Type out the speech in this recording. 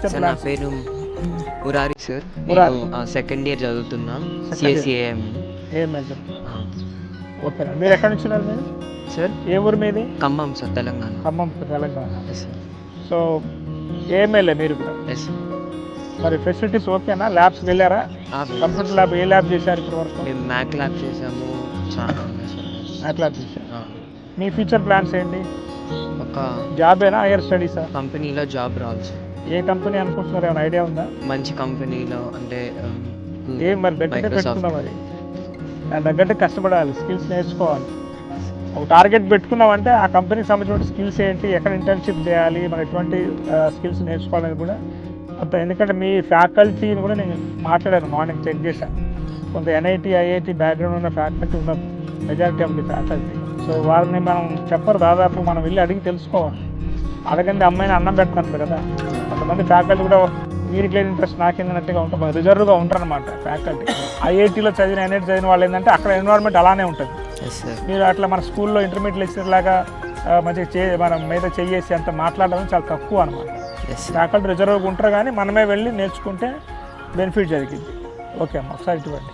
Future sir నా plans? పేరు Murari sir. Murari. నేను సెకండ్ ఇయర్ చదువుతున్నా Second year. సిఎస్సిఏఎం. ఏం మేజర్? ఓకే, మీరు ఎక్కడి నుంచి ఉన్నారు? మీరు సార్ ఏ ఊరు మీది? Khammam sir, Telangana. Khammam, Telangana. Yes sir. So a MLA మీరు కూడా. ఎస్ మరి ఫెసిలిటీస్ ఓకేనా? ల్యాబ్స్కి వెళ్ళారా? కంప్యూటర్ ల్యాబ్ ఏ ల్యాబ్ చేశారు ఇప్పటి వరకు? మేము మ్యాక్ ల్యాబ్ చేసాము, చాలా ఉన్నాయి సార్. మ్యాథ్ ల్యాబ్ చేశారు. మీ ఫ్యూచర్ ప్లాన్స్ ఏంటి? ఒక జాబేనా, హైయర్ స్టడీసా? కంపెనీలో జాబ్ రావాలి సార్. ఏ కంపెనీ అనుకుంటున్నారు? ఏమైనా ఐడియా ఉందా? మంచి కంపెనీలో అంటే ఏం మరి దగ్గర పెట్టుకున్నాం, మరి దాని తగ్గట్టు కష్టపడాలి, స్కిల్స్ నేర్చుకోవాలి. ఒక టార్గెట్ పెట్టుకున్నామంటే ఆ కంపెనీకి సంబంధించిన స్కిల్స్ ఏంటి, ఎక్కడ ఇంటర్న్షిప్ చేయాలి, మన ఎటువంటి స్కిల్స్ నేర్చుకోవాలని కూడా అంత. ఎందుకంటే మీ ఫ్యాకల్టీని కూడా నేను మాట్లాడాను, మార్నింగ్ చెక్ చేశాను. కొంత ఎన్ఐటి ఐఐటి బ్యాక్గ్రౌండ్ ఉన్న ఫ్యాకల్టీ ఉన్న majority of the faculty. So వారిని మనం చెప్పరు, దాదాపు మనం వెళ్ళి అడిగి తెలుసుకోవాలి. అడగండి అమ్మాయిని అన్నం పెట్టినట్టు కదా. కొంతమంది ఫ్యాకల్టీ కూడా వీరికి లేని ఇంట్రెస్ట్ నాకేందన్నట్టుగా ఉంటారు, రిజర్వ్గా ఉంటారు అనమాట ఫ్యాకల్టీ. ఐఐటీలో చదివిన ఎన్ఐటి చదివిన వాళ్ళు ఏంటంటే అక్కడ ఎన్విరాన్మెంట్ అలానే ఉంటుంది. మీరు అట్లా మన స్కూల్లో ఇంటర్మీడియట్ లెక్చర్ లాగా మంచిగా మనం మీద చేసి అంత మాట్లాడడం చాలా తక్కువ అనమాట. ఫ్యాకల్టీ రిజర్వ్గా ఉంటారు, కానీ మనమే వెళ్ళి నేర్చుకుంటే బెనిఫిట్ జరిగింది. ఓకే అమ్మ, ఒకసారి ఇటువంటి